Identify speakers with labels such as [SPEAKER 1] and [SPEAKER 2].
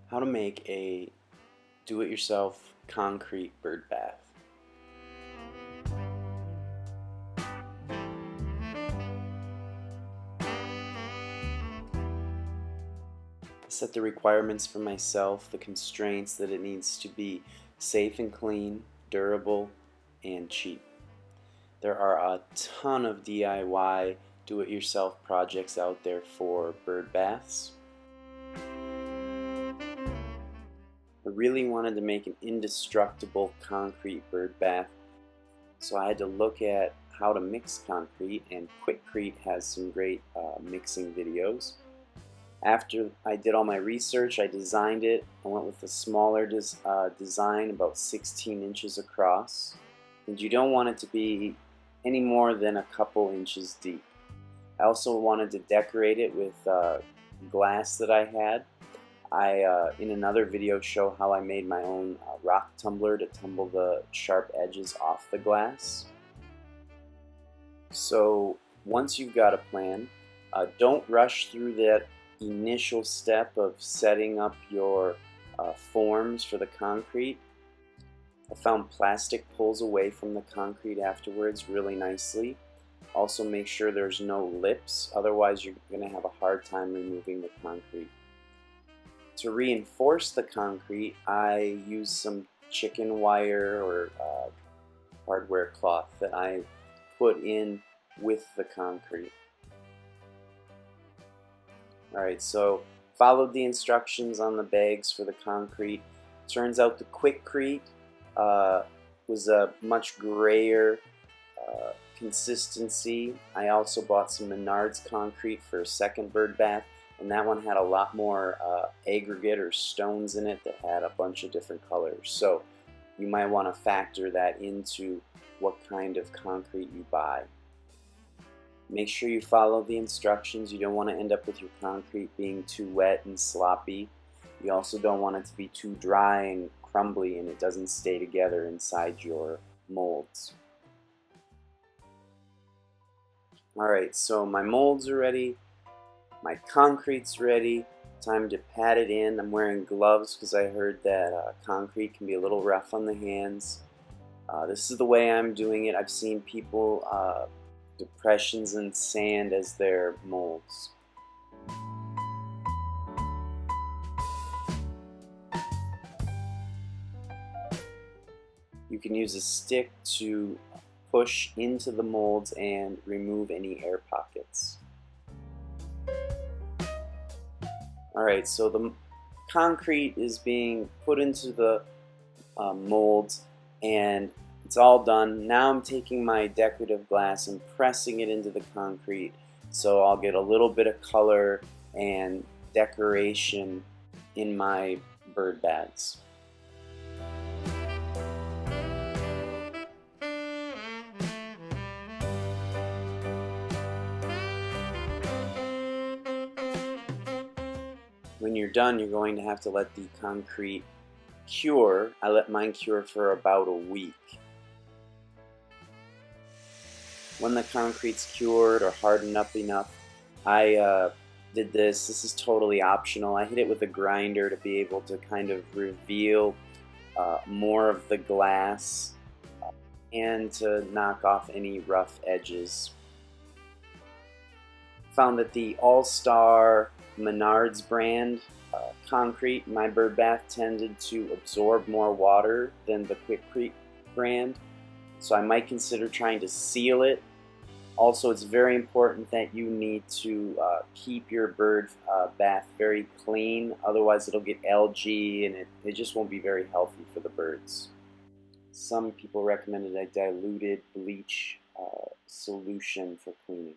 [SPEAKER 1] How to make a do-it-yourself concrete bird bath. I set the requirements for myself, the constraints that it needs to be safe and clean, durable, and cheap. There are a ton of DIY do-it-yourself projects out there for bird baths. I really wanted to make an indestructible concrete bird bath, so I had to look at how to mix concrete, and Quikrete has some great mixing videos. After I did all my research, I designed it. I went with a smaller design, about 16 inches across, and you don't want it to be any more than a couple inches deep. I also wanted to decorate it with glass that I had. I, in another video, show how I made my own rock tumbler to tumble the sharp edges off the glass. So once you've got a plan, don't rush through that initial step of setting up your forms for the concrete. I found plastic pulls away from the concrete afterwards really nicely. Also make sure there's no lips, otherwise you're going to have a hard time removing the concrete. To reinforce the concrete, I use some chicken wire or hardware cloth that I put in with the concrete. Alright, so followed the instructions on the bags for the concrete. Turns out the Quikrete was a much grayer consistency. I also bought some Menards concrete for a second bird bath, and that one had a lot more aggregate or stones in it that had a bunch of different colors. So you might want to factor that into what kind of concrete you buy. Make sure you follow the instructions. You don't want to end up with your concrete being too wet and sloppy. You also don't want it to be too dry and crumbly and it doesn't stay together inside your molds. Alright, so my molds are ready. My concrete's ready. Time to pat it in. I'm wearing gloves because I heard that concrete can be a little rough on the hands. This is the way I'm doing it. I've seen people depressions in sand as their molds. You can use a stick to push into the molds and remove any air pockets. Alright, so the concrete is being put into the molds and it's all done. Now I'm taking my decorative glass and pressing it into the concrete so I'll get a little bit of color and decoration in my bird baths. When you're done, you're going to have to let the concrete cure. I let mine cure for about a week. When the concrete's cured or hardened up enough, I did this. This is totally optional. I hit it with a grinder to be able to kind of reveal more of the glass and to knock off any rough edges. Found that the All-Star Menards brand concrete in my bird bath tended to absorb more water than the Quikrete brand, so I might consider trying to seal it. Also, it's very important that you need to keep your bird bath very clean, otherwise it'll get algae and it just won't be very healthy for the birds. Some people recommended a diluted bleach solution for cleaning.